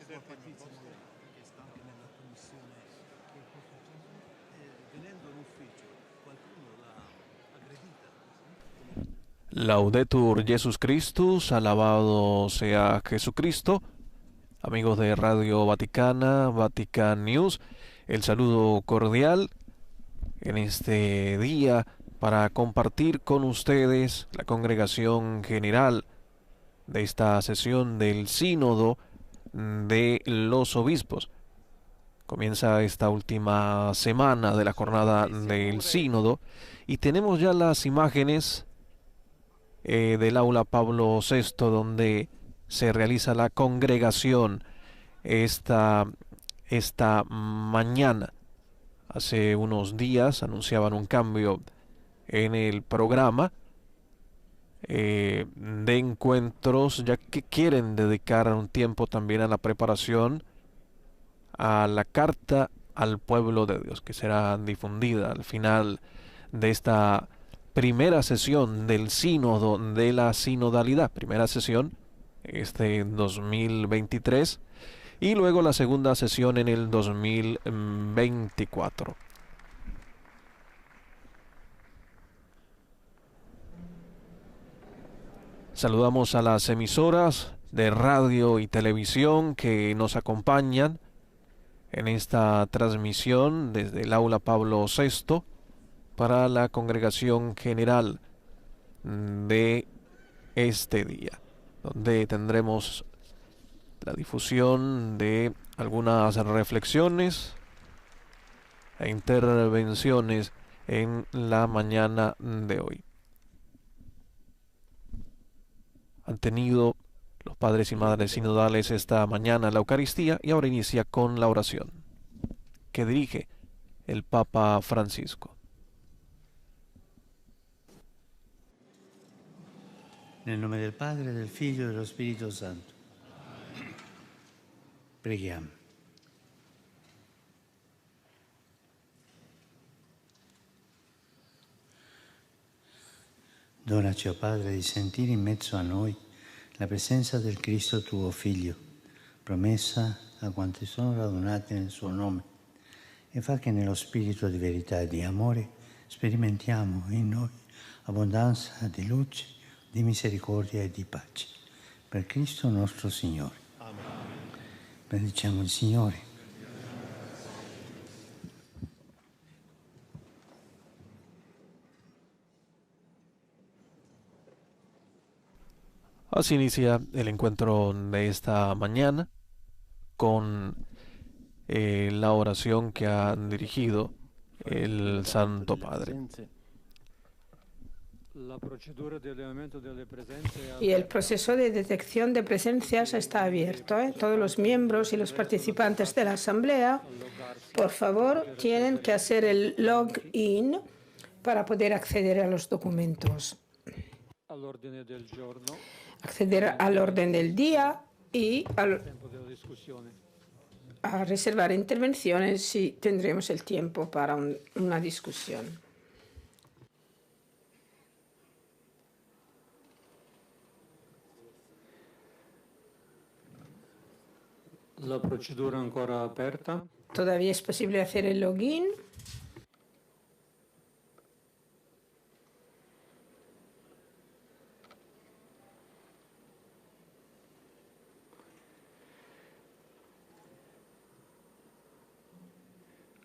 Patrizia Moretti, che sta anche nella commissione che in questo caso, venendo in ufficio, qualcuno l'ha aggredita. Laudetur Jesus Christus, alabado sea Jesucristo. Amigos de Radio Vaticana, Vatican News, el saludo cordial en este día para compartir con ustedes la congregación general de esta sesión del Sínodo de los Obispos. Comienza esta última semana de la jornada del Sínodo y tenemos ya las imágenes del aula Pablo VI donde se realiza la congregación esta mañana. Hace unos días anunciaban un cambio en el programa de encuentros, ya que quieren dedicar un tiempo también a la preparación a la carta al pueblo de Dios, que será difundida al final de esta primera sesión del sínodo de la sinodalidad, primera sesión este 2023 y luego la segunda sesión en el 2024. Saludamos a las emisoras de radio y televisión que nos acompañan en esta transmisión desde el aula Pablo VI para la congregación general de este día, donde tendremos la difusión de algunas reflexiones e intervenciones en la mañana de hoy. Han tenido los padres y madres sinodales esta mañana la Eucaristía y ahora inicia con la oración que dirige el Papa Francisco. Nel nome del Padre, del Figlio e dello Spirito Santo. Preghiamo. Donaci, o Padre, di sentire in mezzo a noi la presenza del Cristo tuo Figlio, promessa a quanti sono radunati nel suo nome, e fa che nello spirito di verità e di amore sperimentiamo in noi abbondanza di luce, di misericordia e di pace. Per Cristo nostro Signore. Amen. Benediciamo il Signore. Así inicia el encuentro de esta mañana con la oración que ha dirigido el Santo Padre. Y el proceso de detección de presencias está abierto. Todos los miembros y los participantes de la Asamblea, por favor, tienen que hacer el login para poder acceder a los documentos. Acceder al orden del día y a reservar intervenciones si tendremos el tiempo para una discusión. La procedura ancora aperta. Todavía es posible hacer el login.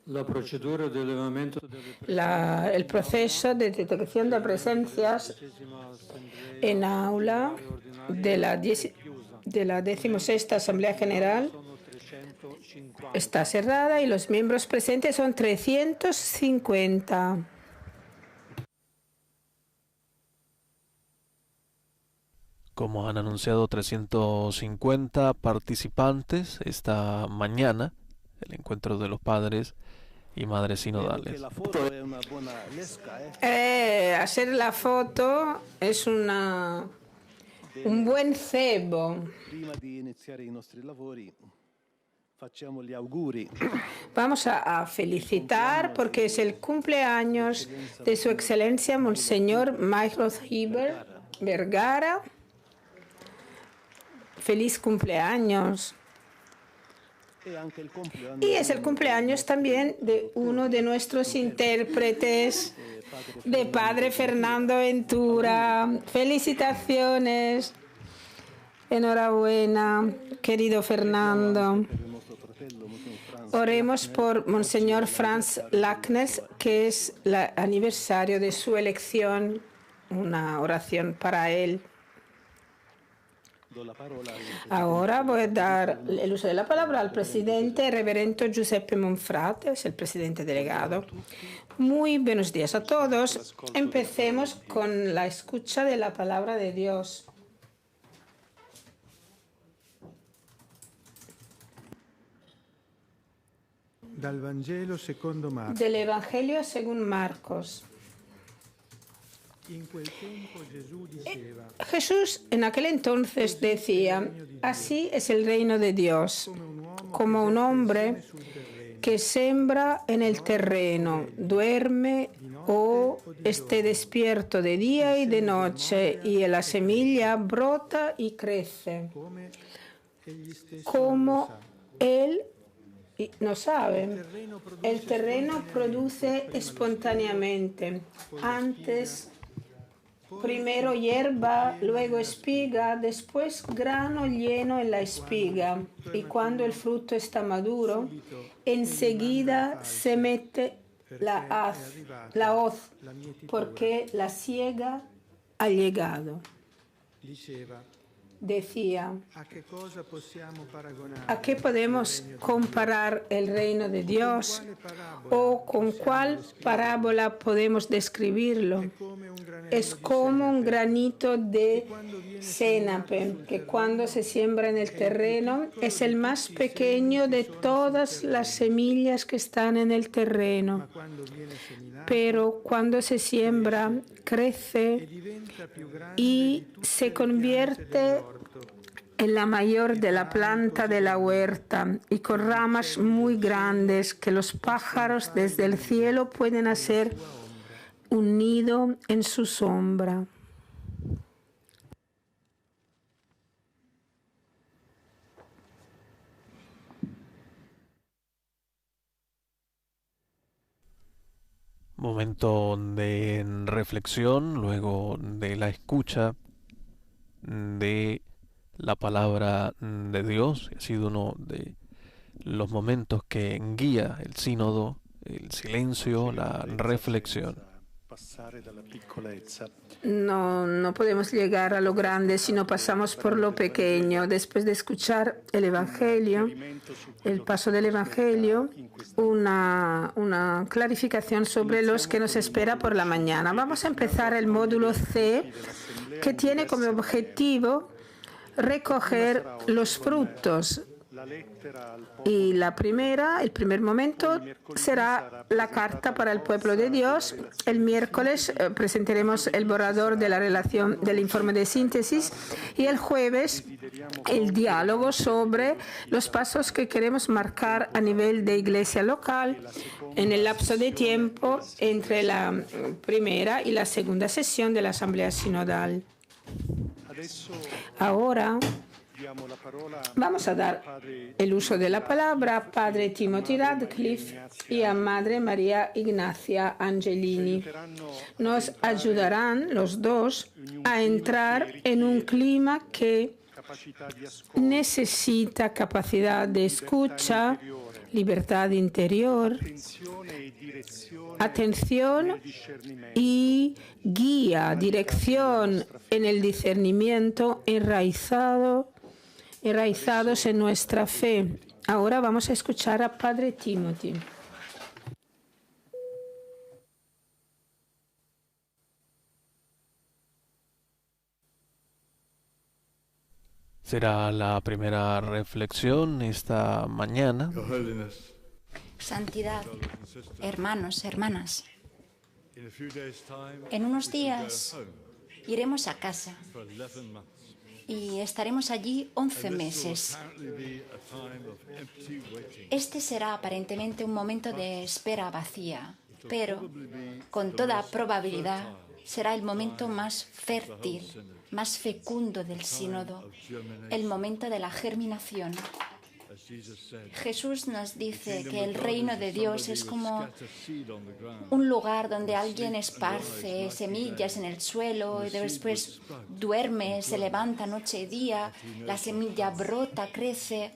La procedura de elevamiento El proceso de detección de presencias en aula de la 16ª Asamblea General está cerrada y los miembros presentes son 350. Como han anunciado 350 participantes esta mañana, el encuentro de los padres y madres sinodales. Hacer la foto es un buen cebo. Vamos a felicitar porque es el cumpleaños de Su Excelencia Monseñor Michael Heber Vergara. Feliz cumpleaños. Y es el cumpleaños también de uno de nuestros intérpretes, de Padre Fernando Ventura. Felicitaciones. Enhorabuena, querido Fernando. Oremos por Monseñor Franz Lacknes, que es el aniversario de su elección. Una oración para él. Ahora voy a dar el uso de la palabra al presidente reverendo Giuseppe Monfrate, es el presidente delegado. Muy buenos días a todos. Empecemos con la escucha de la palabra de Dios. Del Evangelio según Marcos. Jesús en aquel entonces decía: así es el reino de Dios, como un hombre que sembra en el terreno, duerme o esté despierto de día y de noche, y la semilla brota y crece, como él no sabe. El terreno produce espontáneamente, antes primero hierba, luego espiga, después grano lleno en la espiga, y cuando el fruto está maduro, enseguida se mete la hoz, porque la siega ha llegado. Decía: ¿a qué podemos comparar el reino de Dios? ¿O con cuál parábola podemos describirlo? Es como un granito de senape, que cuando se siembra en el terreno es el más pequeño de todas las semillas que están en el terreno. Pero cuando se siembra, crece y se convierte en la mayor de la planta de la huerta, y con ramas muy grandes que los pájaros desde el cielo pueden hacer un nido en su sombra. Momento de reflexión, luego de la escucha de la palabra de Dios. Ha sido uno de los momentos que guía el sínodo, el silencio, la reflexión. No podemos llegar a lo grande si no pasamos por lo pequeño. Después de escuchar el Evangelio, el paso del Evangelio, una clarificación sobre los que nos espera por la mañana. Vamos a empezar el módulo C, que tiene como objetivo recoger los frutos. Y el primer momento será la carta para el pueblo de Dios. El miércoles presentaremos el borrador de la relación del informe de síntesis, y el jueves el diálogo sobre los pasos que queremos marcar a nivel de iglesia local en el lapso de tiempo entre la primera y la segunda sesión de la Asamblea Sinodal. Ahora vamos a dar el uso de la palabra a Padre Timothy Radcliffe y a Madre María Ignacia Angelini. Nos ayudarán los dos a entrar en un clima que necesita capacidad de escucha, libertad interior, atención y guía, dirección en el discernimiento, enraizados en nuestra fe. Ahora vamos a escuchar a Padre Timothy. Será la primera reflexión esta mañana. Santidad, hermanos, hermanas, en unos días iremos a casa y estaremos allí 11 meses. Este será aparentemente un momento de espera vacía, pero con toda probabilidad será el momento más fértil, más fecundo del sínodo, el momento de la germinación. Jesús nos dice que el reino de Dios es como un lugar donde alguien esparce semillas en el suelo y después duerme, se levanta noche y día, la semilla brota, crece.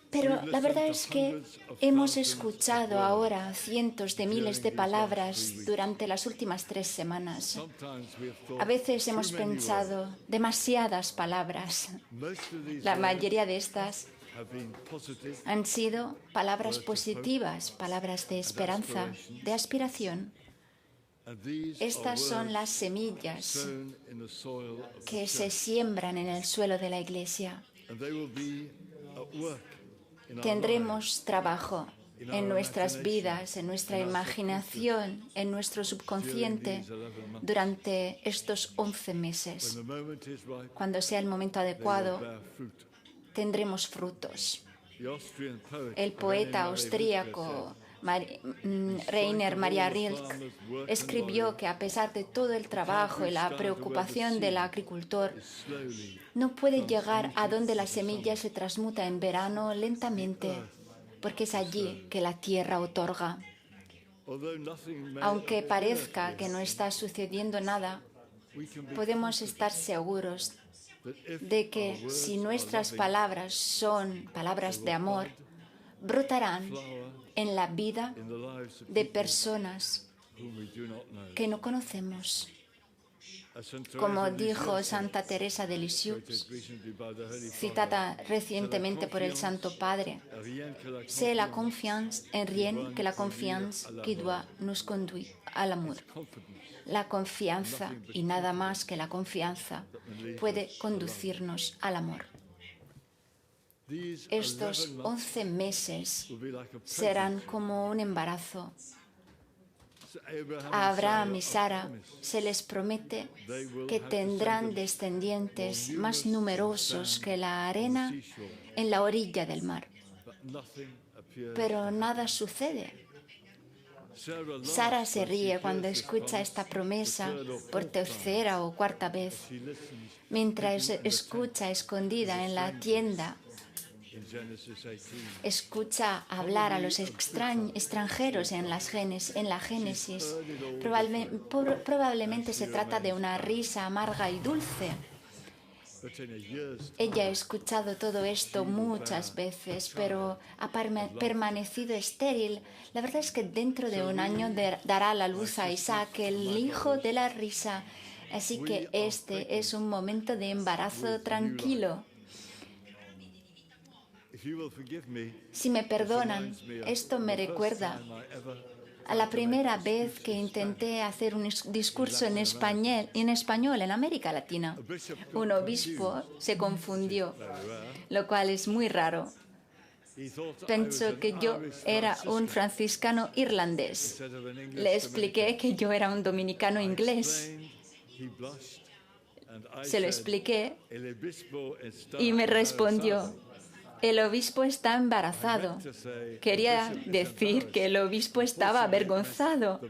Pero la verdad es que hemos escuchado ahora cientos de miles de palabras durante las últimas 3 semanas. A veces hemos pensado demasiadas palabras. La mayoría de estas han sido palabras positivas, palabras de esperanza, de aspiración. Estas son las semillas que se siembran en el suelo de la Iglesia. Tendremos trabajo en nuestras vidas, en nuestra imaginación, en nuestro subconsciente durante estos 11 meses. Cuando sea el momento adecuado, tendremos frutos. El poeta austríaco Rainer Maria Rilke escribió que a pesar de todo el trabajo y la preocupación del agricultor, no puede llegar a donde la semilla se transmuta en verano lentamente, porque es allí que la tierra otorga. Aunque parezca que no está sucediendo nada, podemos estar seguros de que si nuestras palabras son palabras de amor, brotarán en la vida de personas que no conocemos. Como dijo Santa Teresa de Lisieux, citada recientemente por el Santo Padre, c'est la confiance en rien que la confiance qui doit nous conduire à l'amour. La confianza, y nada más que la confianza, puede conducirnos al amor. Estos 11 meses serán como un embarazo. A Abraham y Sara se les promete que tendrán descendientes más numerosos que la arena en la orilla del mar. Pero nada sucede. Sara se ríe cuando escucha esta promesa por tercera o cuarta vez, mientras escucha escondida en la tienda. Escucha hablar a los extranjeros en la Génesis. Probablemente se trata de una risa amarga y dulce. Ella ha escuchado todo esto muchas veces, pero ha permanecido estéril. La verdad es que dentro de un año dará a la luz a Isaac, el hijo de la risa. Así que este es un momento de embarazo tranquilo. Si me perdonan, esto me recuerda a la primera vez que intenté hacer un discurso en español en América Latina. Un obispo se confundió, lo cual es muy raro. Pensó que yo era un franciscano irlandés. Le expliqué que yo era un dominicano inglés. Se lo expliqué y me respondió: el obispo está embarazado. Quería decir que el obispo estaba avergonzado.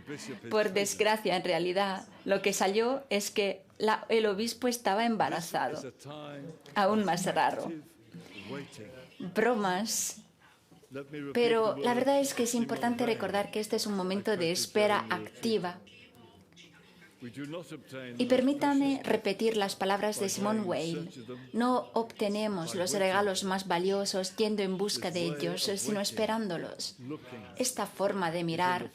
Por desgracia, en realidad, lo que salió es que el obispo estaba embarazado. Aún más raro. Bromas. Pero la verdad es que es importante recordar que este es un momento de espera activa. Y permítame repetir las palabras de Simone Weil. No obtenemos los regalos más valiosos yendo en busca de ellos, sino esperándolos. Esta forma de mirar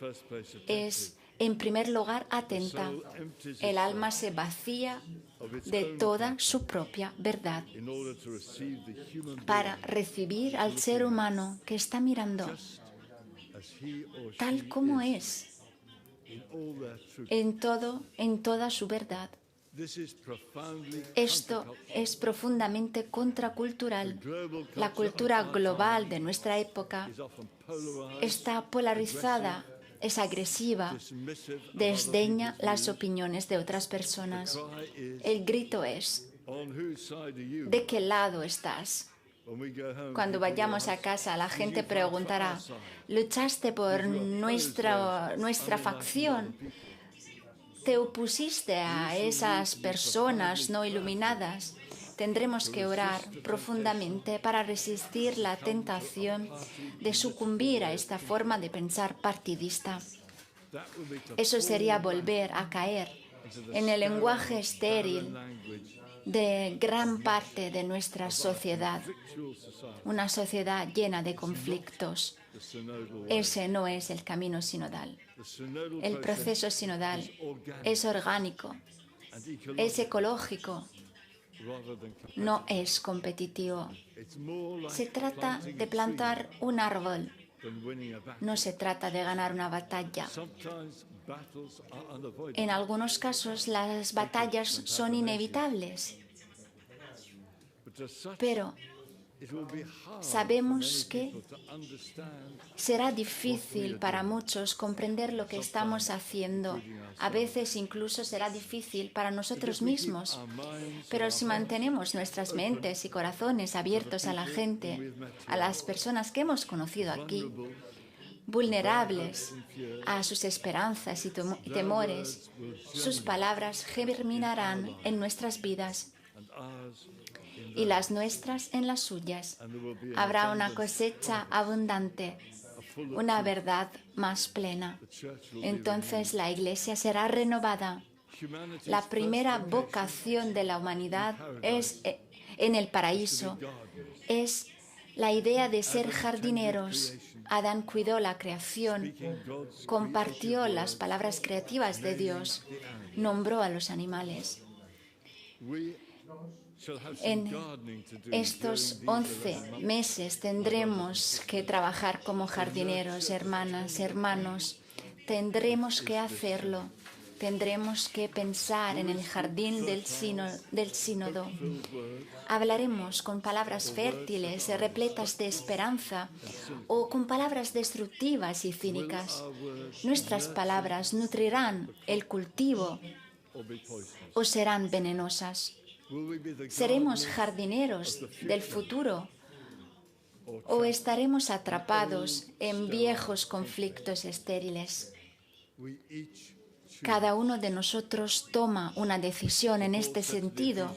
es, en primer lugar, atenta. El alma se vacía de toda su propia verdad para recibir al ser humano que está mirando tal como es. En toda su verdad. Esto es profundamente contracultural. La cultura global de nuestra época está polarizada, es agresiva, desdeña las opiniones de otras personas. El grito es: ¿de qué lado estás? Cuando vayamos a casa, la gente preguntará: ¿luchaste por nuestra facción? ¿Te opusiste a esas personas no iluminadas? Tendremos que orar profundamente para resistir la tentación de sucumbir a esta forma de pensar partidista. Eso sería volver a caer en el lenguaje estéril de gran parte de nuestra sociedad, una sociedad llena de conflictos. Ese no es el camino sinodal. El proceso sinodal es orgánico, es ecológico, no es competitivo. Se trata de plantar un árbol, no se trata de ganar una batalla. En algunos casos las batallas son inevitables, pero sabemos que será difícil para muchos comprender lo que estamos haciendo. A veces incluso será difícil para nosotros mismos. Pero si mantenemos nuestras mentes y corazones abiertos a la gente, a las personas que hemos conocido aquí, vulnerables a sus esperanzas y temores, sus palabras germinarán en nuestras vidas y las nuestras en las suyas. Habrá una cosecha abundante, una verdad más plena. Entonces la Iglesia será renovada. La primera vocación de la humanidad es en el paraíso, es la idea de ser jardineros. Adán cuidó la creación, compartió las palabras creativas de Dios, nombró a los animales. En estos 11 meses tendremos que trabajar como jardineros, hermanas, hermanos. Tendremos que hacerlo. Tendremos que pensar en el jardín del sínodo. Hablaremos con palabras fértiles, repletas de esperanza, o con palabras destructivas y cínicas. Nuestras palabras nutrirán el cultivo o serán venenosas. ¿Seremos jardineros del futuro o estaremos atrapados en viejos conflictos estériles? Cada uno de nosotros toma una decisión en este sentido.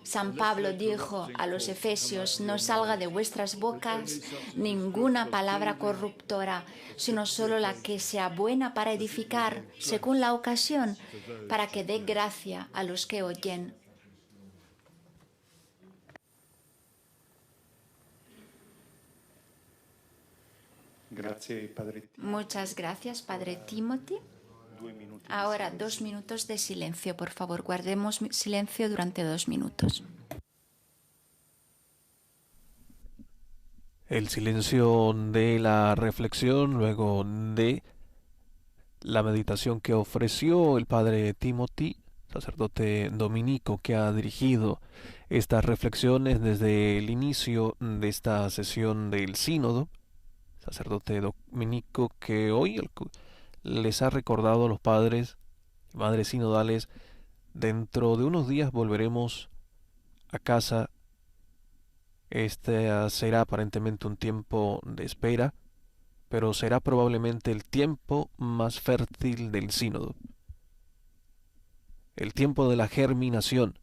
San Pablo dijo a los efesios: no salga de vuestras bocas ninguna palabra corruptora, sino solo la que sea buena para edificar, según la ocasión, para que dé gracia a los que oyen. Muchas gracias, Padre Timothy. Ahora 2 minutos de silencio, por favor. Guardemos silencio durante 2 minutos. El silencio de la reflexión luego de la meditación que ofreció el Padre Timothy, sacerdote dominico que ha dirigido estas reflexiones desde el inicio de esta sesión del sínodo, sacerdote dominico que hoy les ha recordado a los padres y madres sinodales: dentro de unos días volveremos a casa. Este será aparentemente un tiempo de espera, pero será probablemente el tiempo más fértil del sínodo, el tiempo de la germinación.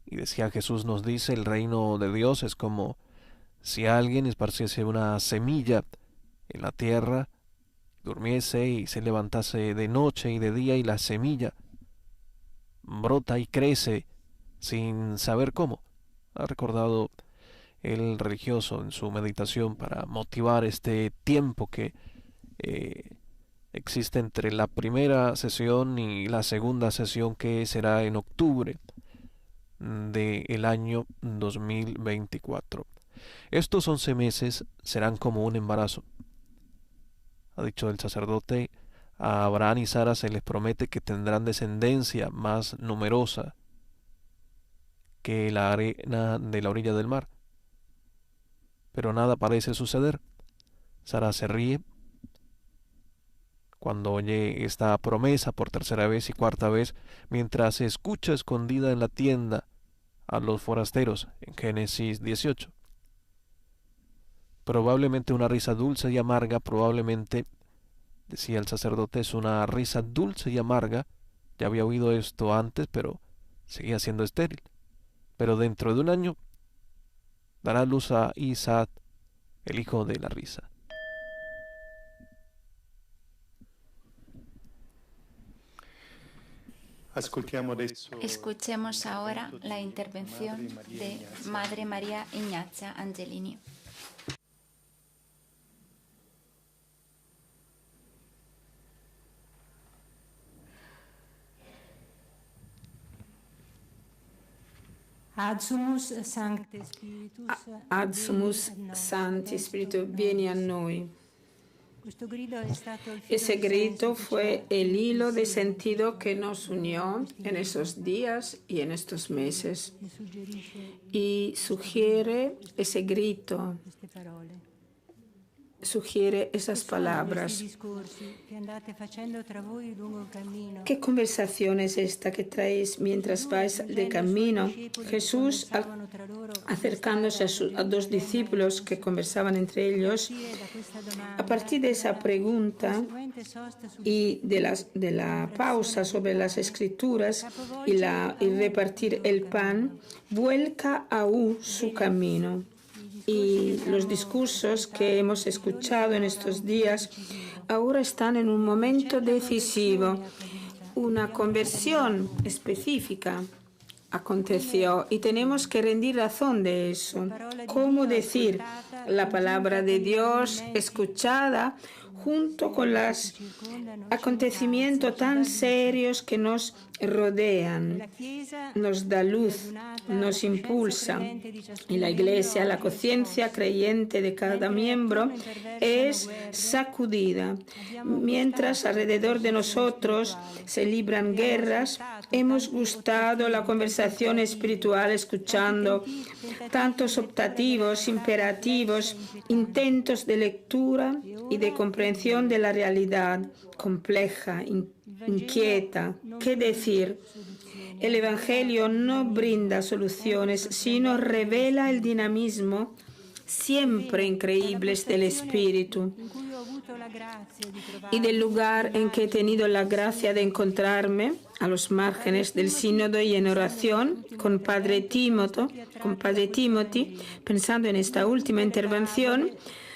Y decía Jesús, nos dice, el reino de Dios es como si alguien esparciese una semilla en la tierra, durmiese y se levantase de noche y de día, y la semilla brota y crece sin saber cómo. Ha recordado el religioso en su meditación para motivar este tiempo que existe entre la primera sesión y la segunda sesión, que será en octubre del año 2024. Estos 11 meses serán como un embarazo. Ha dicho el sacerdote: a Abraham y Sara se les promete que tendrán descendencia más numerosa que la arena de la orilla del mar. Pero nada parece suceder. Sara se ríe cuando oye esta promesa por tercera vez y cuarta vez, mientras se escucha escondida en la tienda a los forasteros en Génesis 18. Probablemente una risa dulce y amarga, probablemente, decía el sacerdote, es una risa dulce y amarga. Ya había oído esto antes, pero seguía siendo estéril. pero dentro de un año dará luz a Isaac, el hijo de la risa. Escuchemos ahora la intervención de Madre María Ignazia Angelini. Adsumus Sancti Spiritus, vieni a noi. Ese grito fue el hilo de sentido que nos unió en esos días y en estos meses. Y sugiere ese grito, sugiere esas palabras. ¿Qué conversación es esta que traéis mientras vais de camino? Jesús, acercándose a dos discípulos que conversaban entre ellos, a partir de esa pregunta y de la pausa sobre las Escrituras y repartir el pan, vuelca aún su camino. Y los discursos que hemos escuchado en estos días ahora están en un momento decisivo. Una conversión específica aconteció y tenemos que rendir razón de eso. ¿Cómo decir la palabra de Dios escuchada junto con los acontecimientos tan serios que nos rodean? Nos da luz, nos impulsa. Y la Iglesia, la conciencia creyente de cada miembro es sacudida. Mientras alrededor de nosotros se libran guerras, hemos gustado la conversación espiritual escuchando tantos optativos, imperativos, intentos de lectura y de comprensión de la realidad compleja, inquieta. ¿Qué decir? El Evangelio no brinda soluciones, sino revela el dinamismo siempre increíbles del Espíritu. Y del lugar en que he tenido la gracia de encontrarme, a los márgenes del sínodo y en oración con Padre Timothy, pensando en esta última intervención,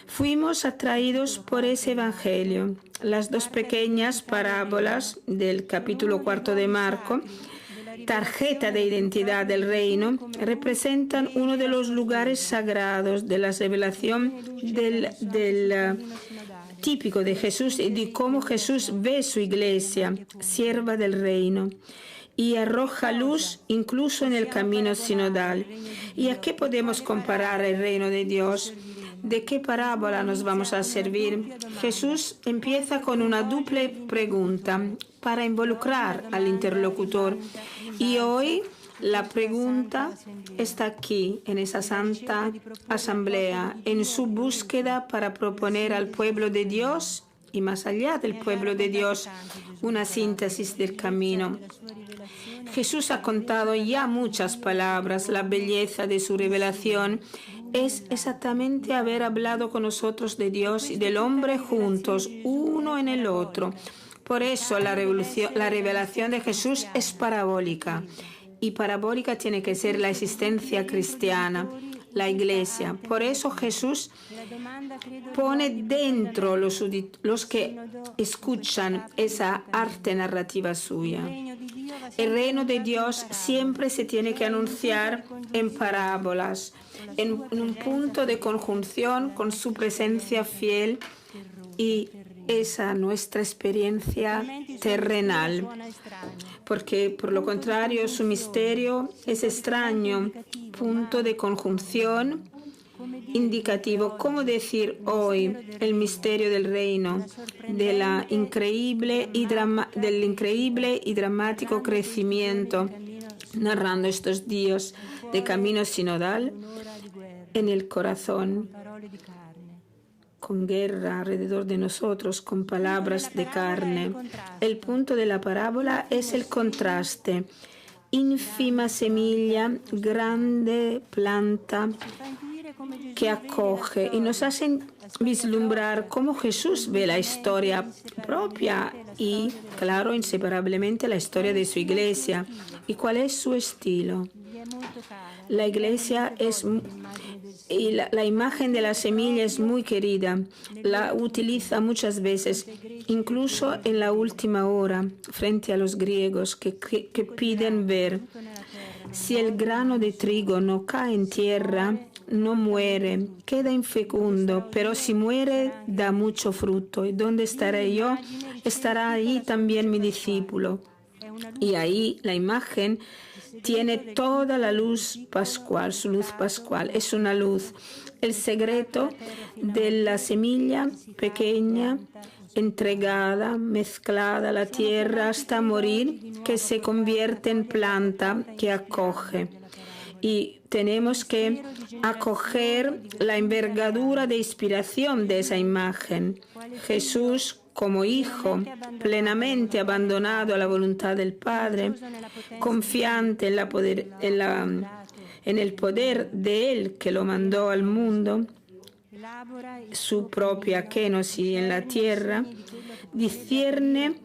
fuimos atraídos por ese Evangelio. Las dos pequeñas parábolas del capítulo 4 de Marco, tarjeta de identidad del reino, representan uno de los lugares sagrados de la revelación típico de Jesús y de cómo Jesús ve su iglesia, sierva del reino, y arroja luz incluso en el camino sinodal. ¿Y a qué podemos comparar el reino de Dios? ¿De qué parábola nos vamos a servir? Jesús empieza con una doble pregunta para involucrar al interlocutor. Y hoy la pregunta está aquí, en esa santa asamblea, en su búsqueda para proponer al pueblo de Dios y más allá del pueblo de Dios una síntesis del camino. Jesús ha contado ya muchas palabras. La belleza de su revelación es exactamente haber hablado con nosotros de Dios y del hombre juntos, uno en el otro. Por eso la revelación de Jesús es parabólica. Y parabólica tiene que ser la existencia cristiana, la Iglesia. Por eso Jesús pone dentro los que escuchan esa arte narrativa suya. El reino de Dios siempre se tiene que anunciar en parábolas, en un punto de conjunción con su presencia fiel y esa nuestra experiencia terrenal, porque por lo contrario su misterio es extraño, punto de conjunción indicativo. ¿Cómo decir hoy el misterio del reino, del increíble y dramático crecimiento, narrando estos días de camino sinodal en el corazón, con guerra alrededor de nosotros, con palabras de carne? El punto de la parábola es el contraste. Ínfima semilla, grande planta que acoge y nos hace vislumbrar cómo Jesús ve la historia propia y, claro, inseparablemente la historia de su iglesia y cuál es su estilo. La iglesia y la imagen de la semilla es muy querida. La utiliza muchas veces, incluso en la última hora, frente a los griegos que piden ver. Si el grano de trigo no cae en tierra, no muere, queda infecundo, pero si muere, da mucho fruto. ¿Y dónde estaré yo? Estará ahí también mi discípulo. Y ahí la imagen tiene toda la luz pascual, su luz pascual. Es una luz. El secreto de la semilla pequeña, entregada, mezclada a la tierra hasta morir, que se convierte en planta que acoge. Y tenemos que acoger la envergadura de inspiración de esa imagen. Jesús como hijo, plenamente abandonado a la voluntad del Padre, confiante en el poder de Él que lo mandó al mundo, su propia kenosis en la tierra, discierne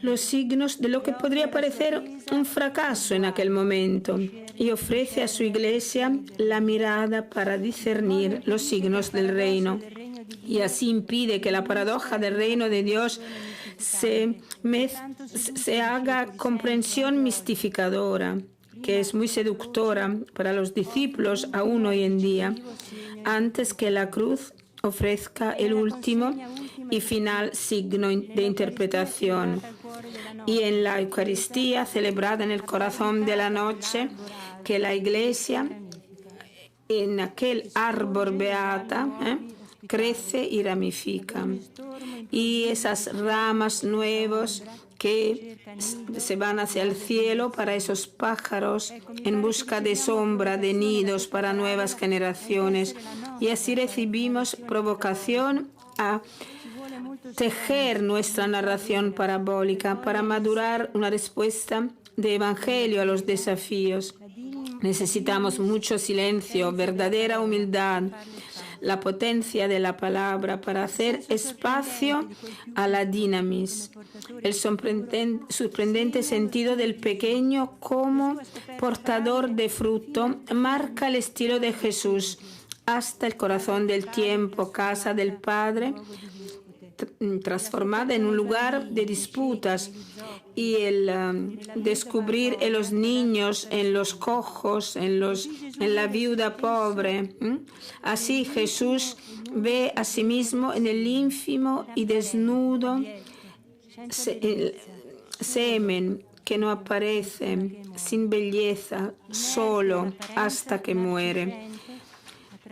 los signos de lo que podría parecer un fracaso en aquel momento y ofrece a su iglesia la mirada para discernir los signos del reino. Y así impide que la paradoja del reino de Dios se haga comprensión mistificadora, que es muy seductora para los discípulos aún hoy en día, antes que la cruz ofrezca el último y final signo de interpretación. Y en la Eucaristía, celebrada en el corazón de la noche, que la Iglesia, en aquel árbol beata, crece y ramifica. Y esas ramas nuevas que se van hacia el cielo para esos pájaros en busca de sombra, de nidos para nuevas generaciones. Y así recibimos provocación a tejer nuestra narración parabólica para madurar una respuesta de evangelio a los desafíos. Necesitamos mucho silencio, verdadera humildad, la potencia de la palabra para hacer espacio a la dinamis, el sorprendente sentido del pequeño como portador de fruto marca el estilo de Jesús hasta el corazón del tiempo, casa del Padre, transformada en un lugar de disputas, y el descubrir en los niños, en los cojos, en la viuda pobre. Así Jesús ve a sí mismo en el ínfimo y desnudo semen que no aparece, sin belleza, solo hasta que muere,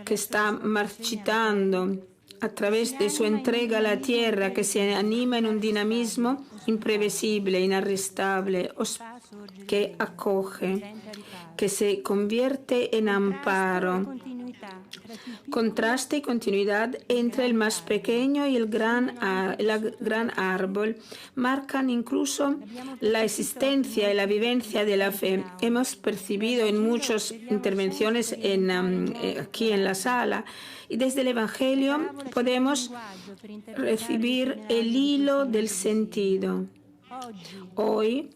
que está marchitando a través de su entrega a la tierra, que se anima en un dinamismo imprevisible, inarrestable, que acoge, que se convierte en amparo. Contraste y continuidad entre el más pequeño y el gran árbol marcan incluso la existencia y la vivencia de la fe. Hemos percibido en muchas intervenciones aquí en la sala, y desde el Evangelio podemos recibir el hilo del sentido. Hoy,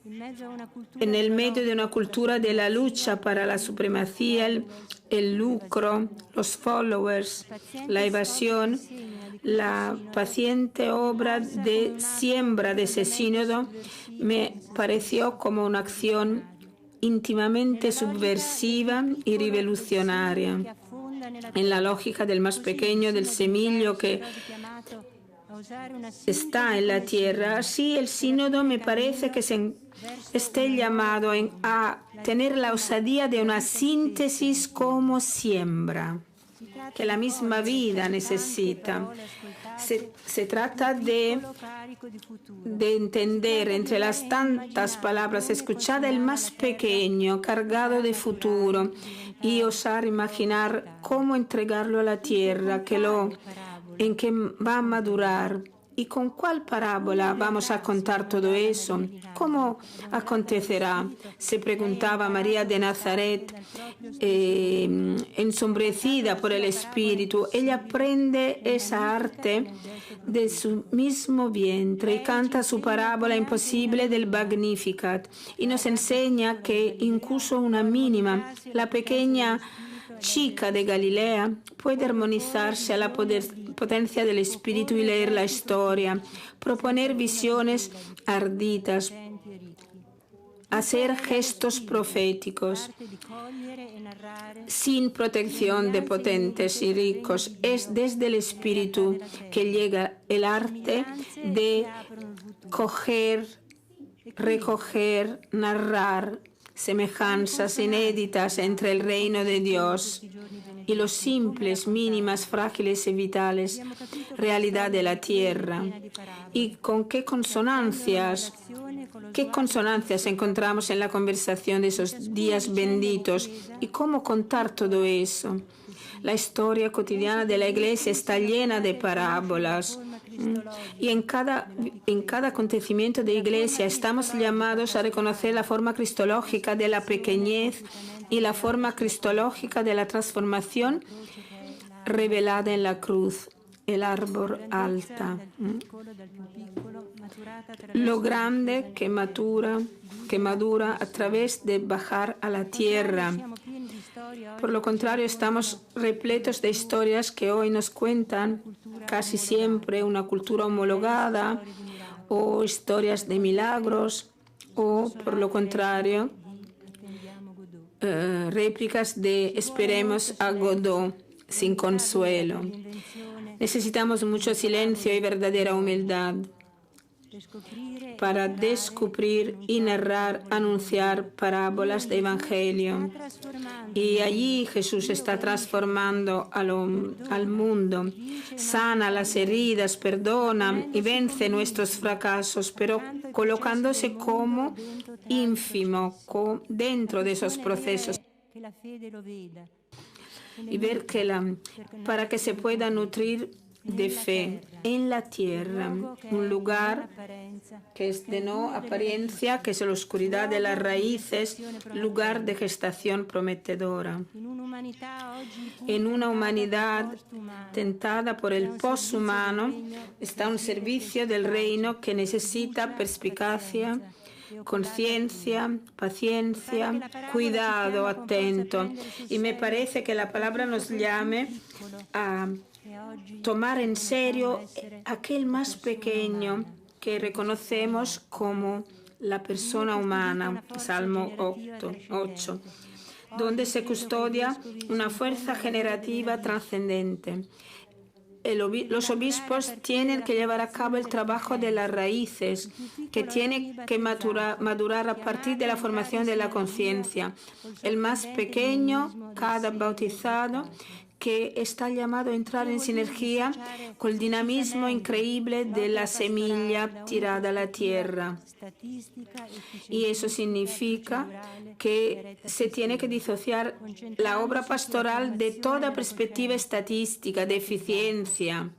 en el medio de una cultura de la lucha para la supremacía, el lucro, los followers, la evasión, la paciente obra de siembra de ese sínodo me pareció como una acción íntimamente subversiva y revolucionaria. En la lógica del más pequeño, del semillo que está en la tierra, así el sínodo me parece que esté llamado a tener la osadía de una síntesis como siembra, que la misma vida necesita. Se trata de entender entre las tantas palabras escuchadas el más pequeño, cargado de futuro, y osar imaginar cómo entregarlo a la tierra, en que va a madurar ¿Y con cuál parábola vamos a contar todo eso? ¿Cómo acontecerá? Se preguntaba María de Nazaret, ensombrecida por el Espíritu. Ella aprende esa arte de su mismo vientre y canta su parábola imposible del Magnificat y nos enseña que incluso una mínima, la pequeña chica de Galilea, puede armonizarse a la potencia del Espíritu y leer la historia, proponer visiones ardidas, hacer gestos proféticos sin protección de potentes y ricos. Es desde el Espíritu que llega el arte de coger, recoger, narrar semejanzas inéditas entre el reino de Dios y los simples, mínimas, frágiles y vitales realidad de la tierra. ¿Y con qué consonancias encontramos en la conversación de esos días benditos? ¿Y cómo contar todo eso? La historia cotidiana de la Iglesia está llena de parábolas. Y en cada acontecimiento de Iglesia estamos llamados a reconocer la forma cristológica de la pequeñez y la forma cristológica de la transformación revelada en la cruz, el árbol alta. Lo grande que madura a través de bajar a la tierra. Por lo contrario, estamos repletos de historias que hoy nos cuentan casi siempre una cultura homologada o historias de milagros o, por lo contrario, réplicas de esperemos a Godot sin consuelo. Necesitamos mucho silencio y verdadera humildad para descubrir y narrar, anunciar parábolas de evangelio. Y allí Jesús está transformando al mundo, sana las heridas, perdona y vence nuestros fracasos, pero colocándose como ínfimo dentro de esos procesos. Y ver que para que se pueda nutrir de fe en la tierra, un lugar que es de no apariencia, que es la oscuridad de las raíces, lugar de gestación prometedora. En una humanidad tentada por el poshumano, está un servicio del reino que necesita perspicacia, conciencia, paciencia, cuidado, atento. Y me parece que la palabra nos llame a tomar en serio aquel más pequeño que reconocemos como la persona humana, Salmo 8, donde se custodia una fuerza generativa trascendente. Los obispos tienen que llevar a cabo el trabajo de las raíces, que tiene que madurar a partir de la formación de la conciencia. El más pequeño, cada bautizado, que está llamado a entrar en sinergia con el dinamismo increíble de la semilla tirada a la tierra. Y eso significa que se tiene que disociar la obra pastoral de toda perspectiva estadística, de eficiencia,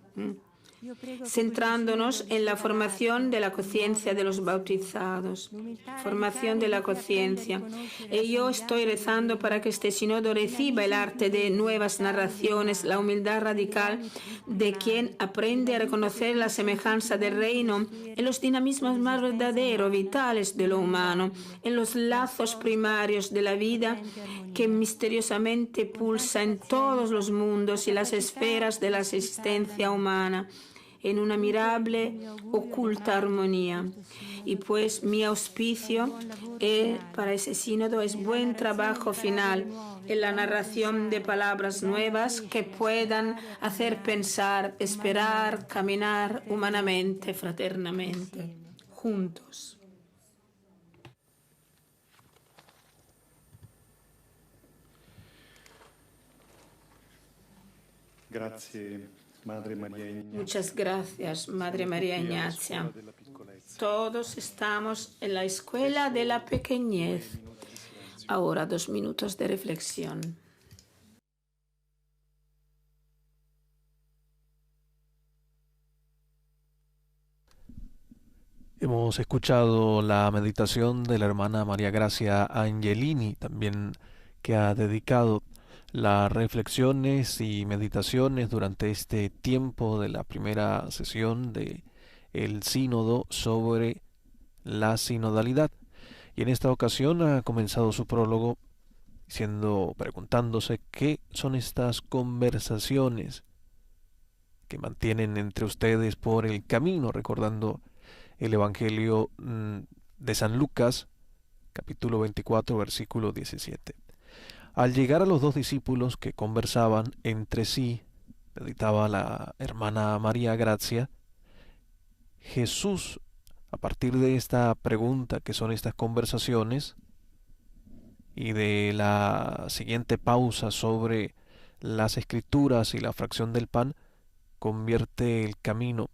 centrándonos en la formación de la conciencia de los bautizados, formación de la conciencia. Y yo estoy rezando para que este sínodo reciba el arte de nuevas narraciones, la humildad radical de quien aprende a reconocer la semejanza del reino en los dinamismos más verdaderos, vitales de lo humano, en los lazos primarios de la vida que misteriosamente pulsa en todos los mundos y las esferas de la existencia humana, en una admirable, oculta armonía. Y pues mi auspicio para ese sínodo es buen trabajo final en la narración de palabras nuevas que puedan hacer pensar, esperar, caminar humanamente, fraternamente, juntos. Muchas gracias, Madre María Ignacia. Todos estamos en la escuela de la pequeñez. Ahora 2 minutos de reflexión. Hemos escuchado la meditación de la hermana María Gracia Angelini, también que ha dedicado las reflexiones y meditaciones durante este tiempo de la primera sesión de el sínodo sobre la sinodalidad. Y en esta ocasión ha comenzado su prólogo preguntándose qué son estas conversaciones que mantienen entre ustedes por el camino, recordando el Evangelio de San Lucas, capítulo 24, versículo 17. Al llegar a los dos discípulos que conversaban entre sí, meditaba la hermana María Gracia, Jesús, a partir de esta pregunta que son estas conversaciones, y de la siguiente pausa sobre las escrituras y la fracción del pan, convierte el camino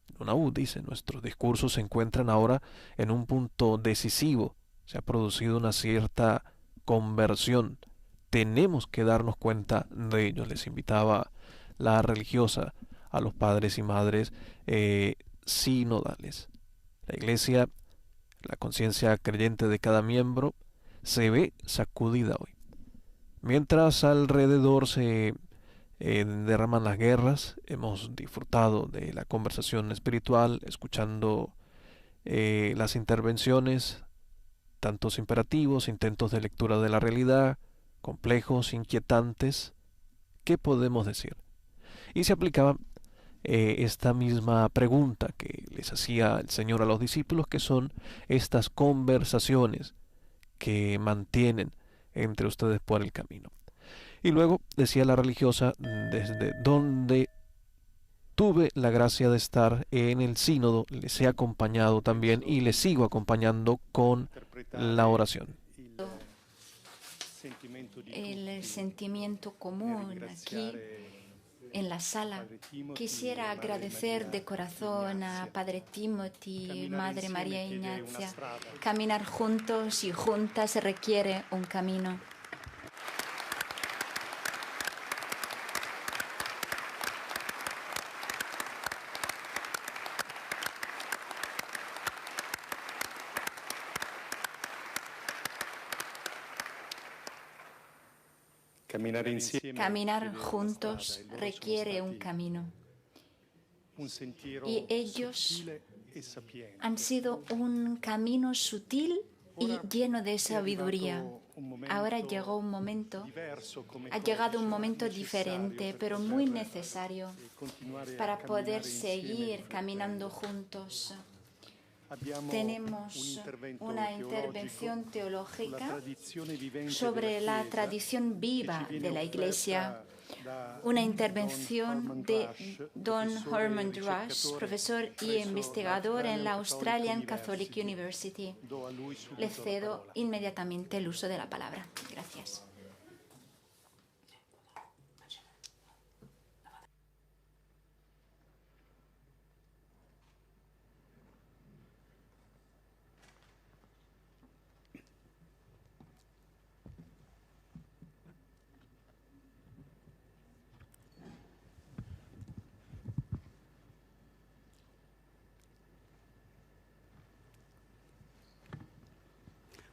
en una U. Dice, nuestros discursos se encuentran ahora en un punto decisivo. Se ha producido una cierta conversión. Tenemos que darnos cuenta de ello. Les invitaba la religiosa a los padres y madres sinodales. La Iglesia, la conciencia creyente de cada miembro, se ve sacudida hoy. Mientras alrededor se derraman las guerras, hemos disfrutado de la conversación espiritual, escuchando las intervenciones, tantos imperativos, intentos de lectura de la realidad, complejos, inquietantes. ¿Qué podemos decir? Y se aplicaba esta misma pregunta que les hacía el Señor a los discípulos, que son estas conversaciones que mantienen entre ustedes por el camino. Y luego decía la religiosa, desde donde tuve la gracia de estar en el sínodo, les he acompañado también y les sigo acompañando con la oración. El sentimiento común aquí en la sala. Quisiera agradecer de corazón a Padre Timothy, Madre María Ignacia. Caminar juntos y juntas requiere un camino. Caminar juntos requiere un camino. Y ellos han sido un camino sutil y lleno de sabiduría. Ahora llegó un momento, ha llegado un momento diferente, pero muy necesario para poder seguir caminando juntos. Tenemos una intervención teológica sobre la tradición viva de la Iglesia, una intervención de Don Herman Rush, profesor y investigador en la Australian Catholic University. Le cedo inmediatamente el uso de la palabra. Gracias.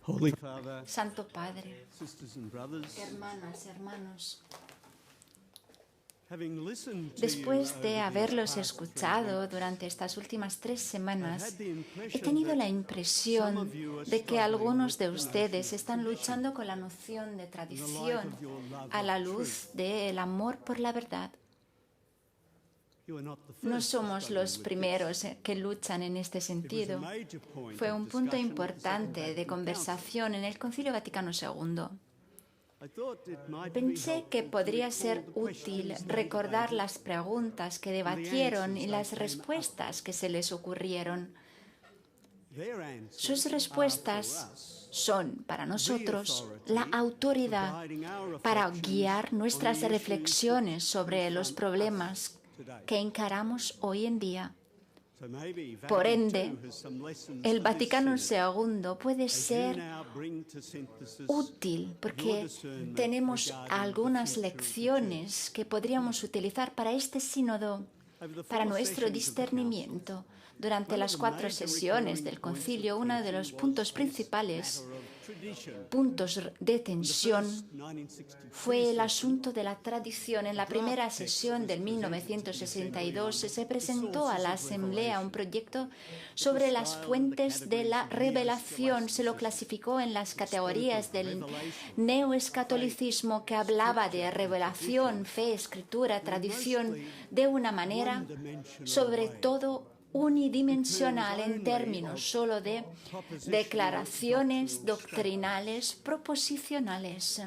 Holy Father, Santo Padre, sisters and brothers, hermanas, hermanos, having listened to después you de over haberlos these past escuchado 3 durante estas últimas 3 weeks, semanas, I had the he impression tenido la that some impresión of you are de que struggling algunos with de the ustedes notion of están tradition luchando con la noción de in the light tradición of your love a la of luz truth. del amor por la verdad. You are not the first No to somos struggle los with primeros que luchan en este this. It was a sentido. major point Fue of un punto discussion at the Second importante de Vatican Council. conversación en el Concilio Vaticano II. I thought it might be Pensé que helpful to podría recall ser the útil questions they recordar debated las preguntas que debatieron y las respuestas que se les ocurrieron. Their answers Sus are respuestas for us son para nosotros authority la autoridad for guiding our para reflections guiar nuestras on the issues reflexiones that sobre los confront problemas us today. que encaramos hoy en día. So maybe Por Vatican ende, II has some lessons el for this Vaticano synod II puede as you ser now bring to synthesis útil porque your discernment tenemos regarding the algunas future of the lecciones que podríamos utilizar para este sínodo. church. para nuestro discernimiento. Durante las 4 sesiones del concilio, uno de los puntos principales, puntos de tensión, fue el asunto de la tradición. En la primera sesión del 1962 se presentó a la Asamblea un proyecto sobre las fuentes de la revelación. Se lo clasificó en las categorías del neoescatolicismo, que hablaba de revelación, fe, escritura, tradición, de una manera sobre todo unidimensional, en términos solo de declaraciones doctrinales proposicionales.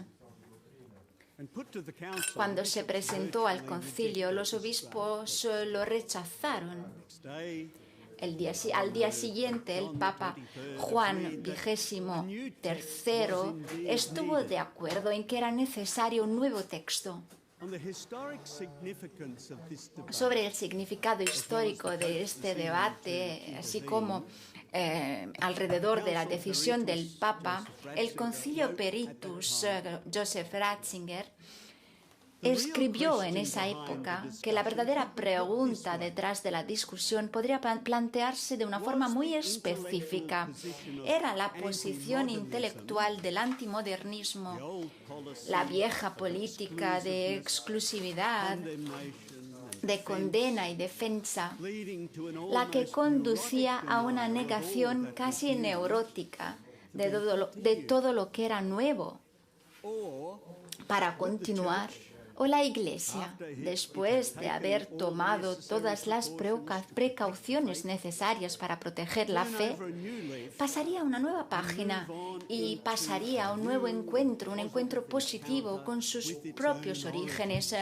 Cuando se presentó al concilio, los obispos lo rechazaron. Al día siguiente, el Papa Juan XXIII estuvo de acuerdo en que era necesario un nuevo texto. Sobre el significado histórico de este debate, así como alrededor de la decisión del Papa, el Concilio Peritus, Joseph Ratzinger, escribió en esa época que la verdadera pregunta detrás de la discusión podría plantearse de una forma muy específica. Era la posición intelectual del antimodernismo, la vieja política de exclusividad, de condena y defensa, la que conducía a una negación casi neurótica de todo lo que era nuevo para continuar. O la Iglesia, después de haber tomado todas las precauciones necesarias para proteger la fe, pasaría a una nueva página y pasaría a un nuevo encuentro, un encuentro positivo con sus propios orígenes,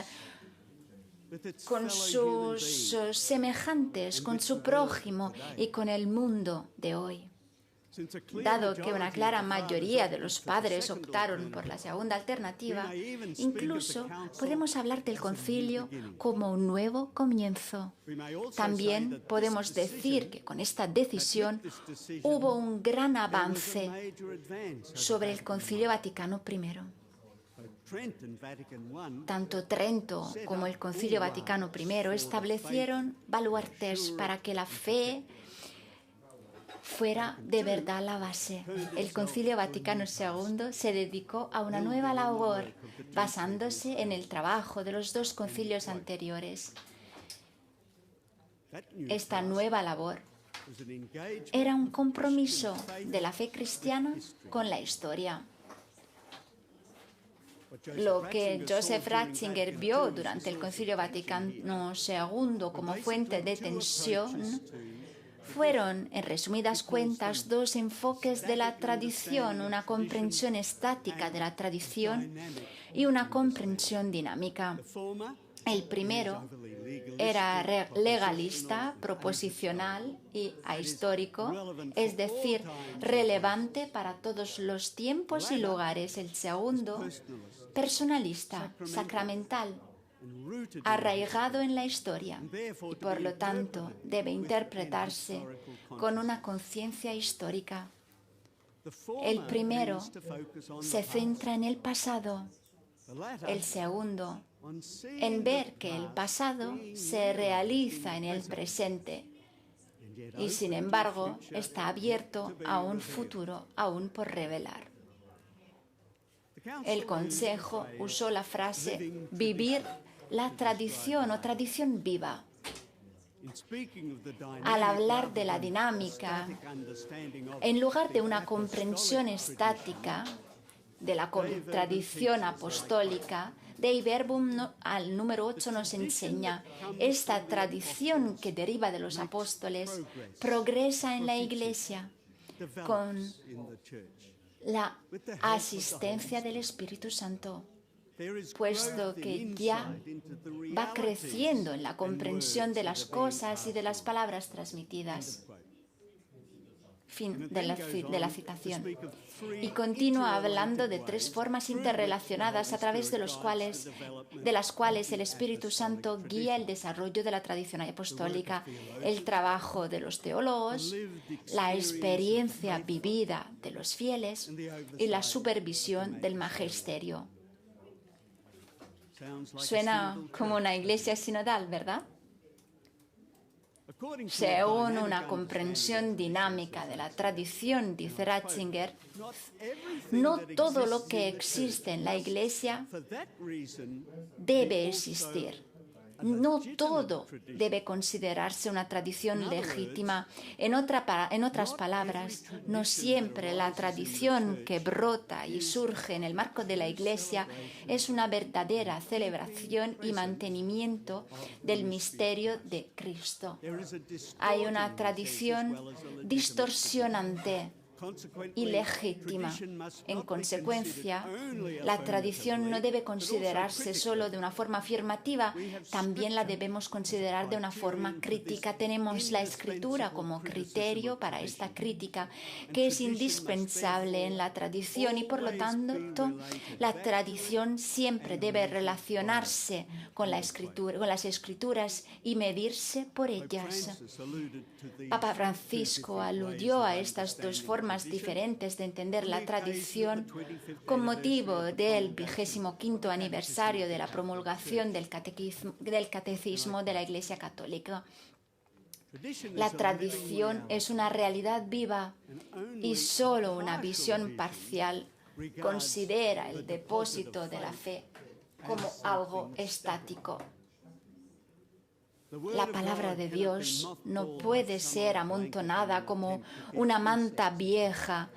con sus semejantes, con su prójimo y con el mundo de hoy. Dado que una clara mayoría de los padres optaron por la segunda alternativa, incluso podemos hablar del concilio como un nuevo comienzo. También podemos decir que con esta decisión hubo un gran avance sobre el Concilio Vaticano I. Tanto Trento como el Concilio Vaticano I establecieron baluartes para que la fe fuera de verdad la base. El Concilio Vaticano II se dedicó a una nueva labor basándose en el trabajo de los 2 concilios anteriores. Esta nueva labor era un compromiso de la fe cristiana con la historia. Lo que Joseph Ratzinger vio durante el Concilio Vaticano II como fuente de tensión fueron, en resumidas cuentas, 2 enfoques de la tradición, una comprensión estática de la tradición y una comprensión dinámica. El primero era legalista, proposicional y ahistórico, es decir, relevante para todos los tiempos y lugares. El segundo, personalista, sacramental, arraigado en la historia y, por lo tanto, debe interpretarse con una conciencia histórica. El primero se centra en el pasado, el segundo en ver que el pasado se realiza en el presente y, sin embargo, está abierto a un futuro aún por revelar. El Consejo usó la frase vivir la tradición o tradición viva. Al hablar de la dinámica, en lugar de una comprensión estática de la tradición apostólica, Dei Verbum al número 8 nos enseña: esta tradición que deriva de los apóstoles progresa en la Iglesia con la asistencia del Espíritu Santo, puesto que ya va creciendo en la comprensión de las cosas y de las palabras transmitidas. Fin de la citación. Y continúa hablando de 3 formas interrelacionadas a través de las cuales el Espíritu Santo guía el desarrollo de la tradición apostólica: el trabajo de los teólogos, la experiencia vivida de los fieles y la supervisión del magisterio. Suena como una iglesia sinodal, ¿verdad? Según una comprensión dinámica de la tradición, dice Ratzinger, no todo lo que existe en la Iglesia debe existir. No todo debe considerarse una tradición legítima. En otras palabras, no siempre la tradición que brota y surge en el marco de la Iglesia es una verdadera celebración y mantenimiento del misterio de Cristo. Hay una tradición distorsionante y legítima. En consecuencia, la tradición no debe considerarse solo de una forma afirmativa, también la debemos considerar de una forma crítica. Tenemos la Escritura como criterio para esta crítica, que es indispensable en la tradición y, por lo tanto, la tradición siempre debe relacionarse con la Escritura, con las Escrituras y medirse por ellas. Papa Francisco aludió a estas dos formas diferentes de entender la tradición con motivo del 25º aniversario de la promulgación del Catecismo de la Iglesia Católica. La tradición es una realidad viva y solo una visión parcial considera el depósito de la fe como algo estático. La palabra de Dios no puede ser amontonada como una manta vieja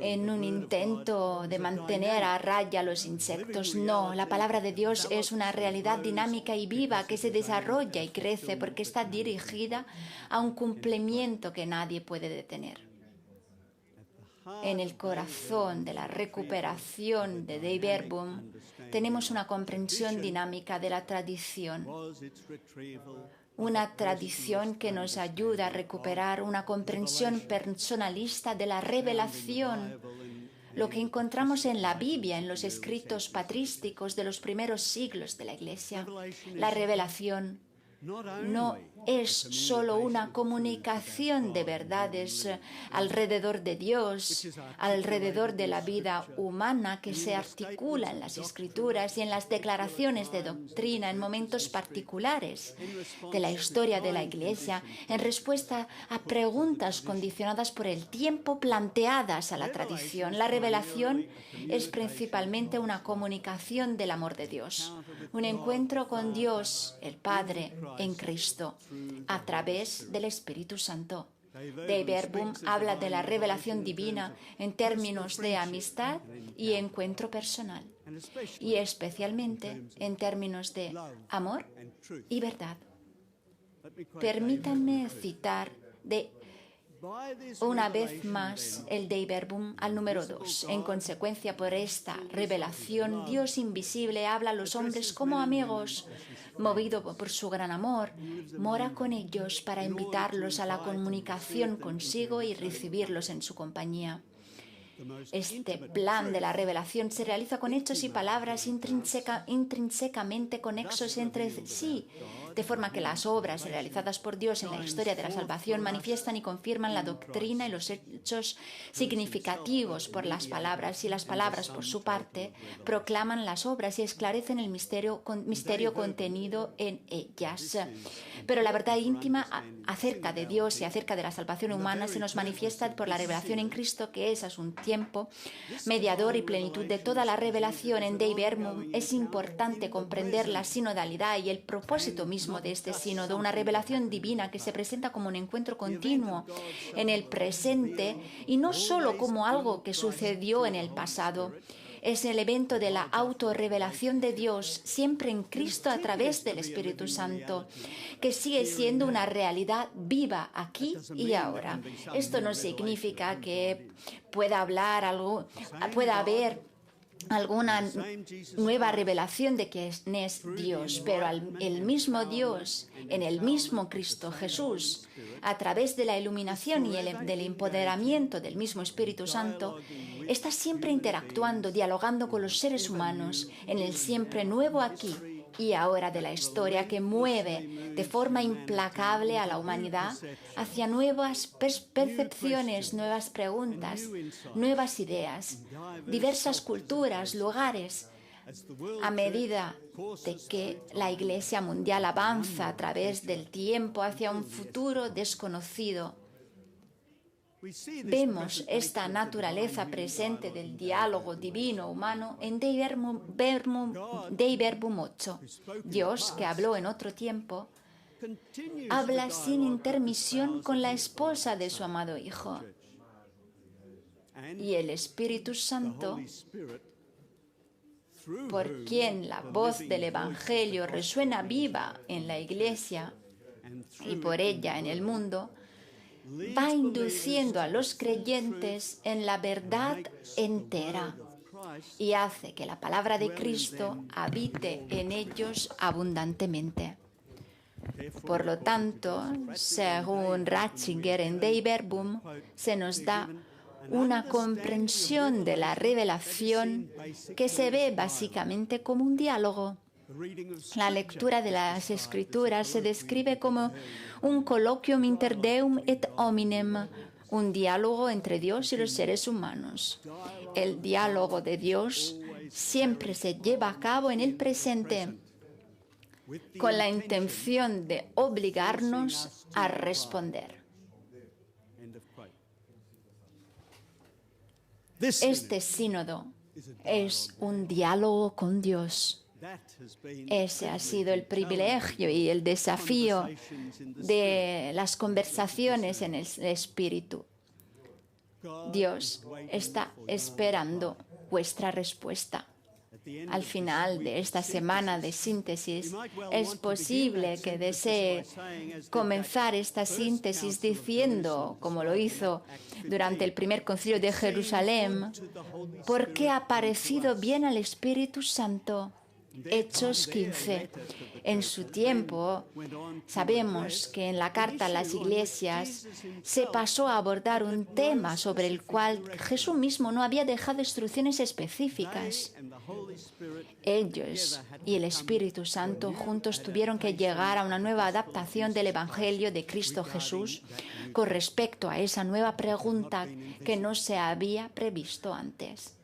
en un intento de mantener a raya a los insectos. No, la palabra de Dios es una realidad dinámica y viva que se desarrolla y crece porque está dirigida a un cumplimiento que nadie puede detener. En el corazón de la recuperación de Dei Verbum tenemos una comprensión dinámica de la tradición, una tradición que nos ayuda a recuperar una comprensión personalista de la revelación, lo que encontramos en la Biblia, en los escritos patrísticos de los primeros siglos de la Iglesia. La revelación no es solo una comunicación de verdades alrededor de Dios, alrededor de la vida humana que se articula en las Escrituras y en las declaraciones de doctrina en momentos particulares de la historia de la Iglesia, en respuesta a preguntas condicionadas por el tiempo planteadas a la tradición. La revelación es principalmente una comunicación del amor de Dios, un encuentro con Dios, el Padre, en Cristo, a través del Espíritu Santo. Dei Verbum habla de la revelación divina en términos de amistad y encuentro personal, y especialmente en términos de amor y verdad. Permítanme citar una vez más el Dei Verbum al número 2. En consecuencia, por esta revelación, Dios invisible habla a los hombres como amigos. Movido por su gran amor, mora con ellos para invitarlos a la comunicación consigo y recibirlos en su compañía. Este plan de la revelación se realiza con hechos y palabras intrínsecamente conexos entre sí, de forma que las obras realizadas por Dios en la historia de la salvación manifiestan y confirman la doctrina y los hechos significativos por las palabras, y las palabras, por su parte, proclaman las obras y esclarecen el misterio contenido en ellas. Pero la verdad íntima acerca de Dios y acerca de la salvación humana se nos manifiesta por la revelación en Cristo, que es a su tiempo mediador y plenitud de toda la revelación. En Dei Verbum es importante comprender la sinodalidad y el propósito mismo de este sínodo, una revelación divina que se presenta como un encuentro continuo en el presente y no solo como algo que sucedió en el pasado. Es el evento de la autorrevelación de Dios, siempre en Cristo a través del Espíritu Santo, que sigue siendo una realidad viva aquí y ahora. Esto no significa que pueda haber alguna nueva revelación de quién es Dios, pero el mismo Dios, en el mismo Cristo Jesús, a través de la iluminación y del empoderamiento del mismo Espíritu Santo, está siempre interactuando, dialogando con los seres humanos en el siempre nuevo aquí y ahora de la historia, que mueve de forma implacable a la humanidad hacia nuevas percepciones, nuevas preguntas, nuevas ideas, diversas culturas, lugares, A medida de que la Iglesia mundial avanza a través del tiempo hacia un futuro desconocido, vemos esta naturaleza presente del diálogo divino-humano en Dei Verbum 8. Dios, que habló en otro tiempo, habla sin intermisión con la esposa de su amado Hijo. Y el Espíritu Santo, por quien la voz del Evangelio resuena viva en la Iglesia y por ella en el mundo, va induciendo a los creyentes en la verdad entera y hace que la palabra de Cristo habite en ellos abundantemente. Por lo tanto, según Ratzinger en Dei Verbum, se nos da una comprensión de la revelación que se ve básicamente como un diálogo. La lectura de las Escrituras se describe como un colloquium inter Deum et hominem, un diálogo entre Dios y los seres humanos. El diálogo de Dios siempre se lleva a cabo en el presente, con la intención de obligarnos a responder. Este sínodo es un diálogo con Dios. Ese ha sido el privilegio y el desafío de las conversaciones en el Espíritu. Dios está esperando vuestra respuesta. Al final de esta semana de síntesis, es posible que desee comenzar esta síntesis diciendo, como lo hizo durante el primer concilio de Jerusalén, ¿por qué ha parecido bien al Espíritu Santo? Hechos 15. En su tiempo, sabemos que en la carta a las iglesias se pasó a abordar un tema sobre el cual Jesús mismo no había dejado instrucciones específicas. Ellos y el Espíritu Santo juntos tuvieron que llegar a una nueva adaptación del Evangelio de Cristo Jesús con respecto a esa nueva pregunta que no se había previsto antes.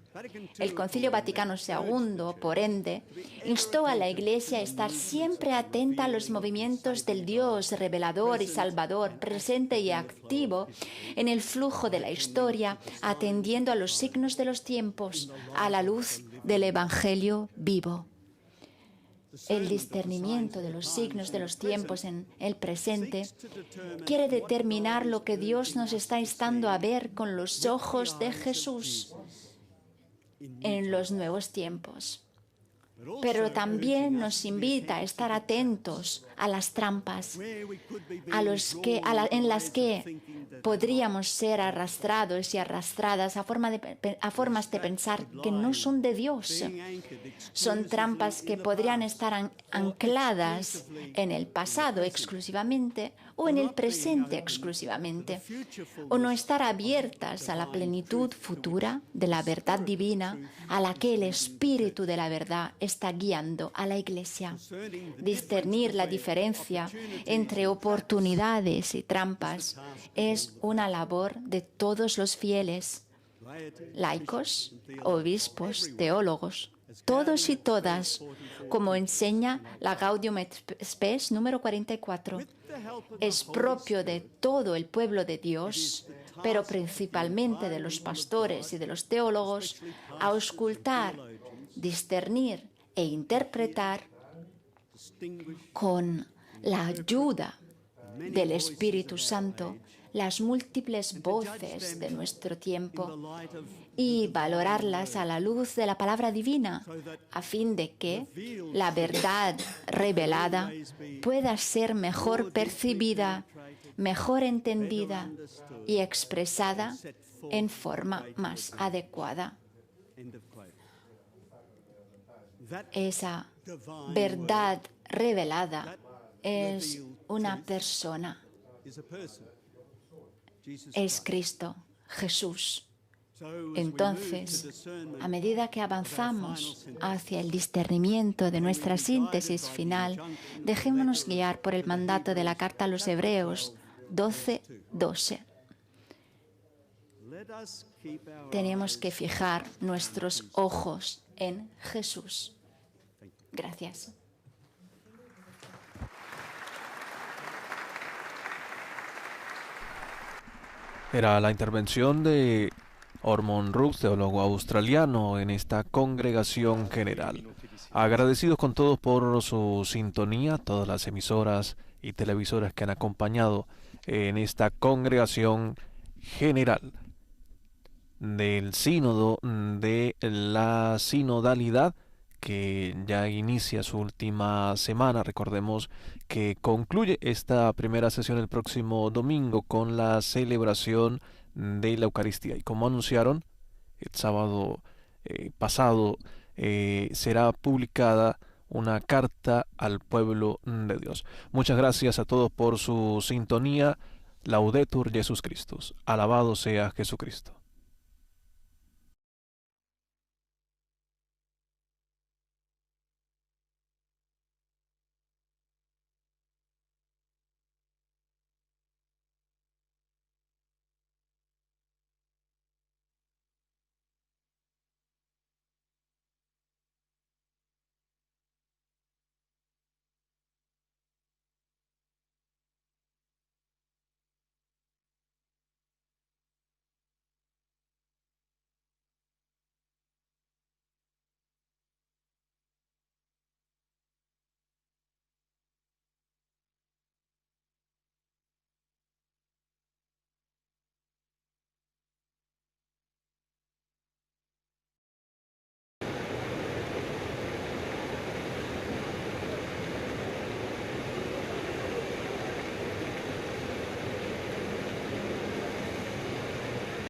El Concilio Vaticano II, por ende, instó a la Iglesia a estar siempre atenta a los movimientos del Dios revelador y salvador, presente y activo en el flujo de la historia, atendiendo a los signos de los tiempos, a la luz del Evangelio vivo. El discernimiento de los signos de los tiempos en el presente quiere determinar lo que Dios nos está instando a ver con los ojos de Jesús en los nuevos tiempos. Pero también nos invita a estar atentos a las trampas en las que podríamos ser arrastrados y arrastradas a formas de pensar que no son de Dios. Son trampas que podrían estar ancladas en el pasado exclusivamente o en el presente exclusivamente, o no estar abiertas a la plenitud futura de la verdad divina a la que el Espíritu de la verdad está guiando a la Iglesia. Discernir la diferencia entre oportunidades y trampas es una labor de todos los fieles, laicos, obispos, teólogos, todos y todas, como enseña la Gaudium et Spes número 44. Es propio de todo el pueblo de Dios, pero principalmente de los pastores y de los teólogos, auscultar, discernir e interpretar con la ayuda del Espíritu Santo las múltiples voces de nuestro tiempo y valorarlas a la luz de la palabra divina, a fin de que la verdad revelada pueda ser mejor percibida, mejor entendida y expresada en forma más adecuada. Esa verdad revelada es una persona. Es Cristo, Jesús. Entonces, a medida que avanzamos hacia el discernimiento de nuestra síntesis final, dejémonos guiar por el mandato de la carta a los Hebreos 12:12. Tenemos que fijar nuestros ojos en Jesús. Gracias. Era la intervención de Ormond Rooks, teólogo australiano, en esta congregación general. Agradecidos con todos por su sintonía, todas las emisoras y televisoras que han acompañado en esta congregación general del sínodo de la sinodalidad, que ya inicia su última semana. Recordemos que concluye esta primera sesión el próximo domingo con la celebración de la Eucaristía. Y como anunciaron, el sábado pasado será publicada una carta al pueblo de Dios. Muchas gracias a todos por su sintonía. Laudetur Jesus Christus. Alabado sea Jesucristo.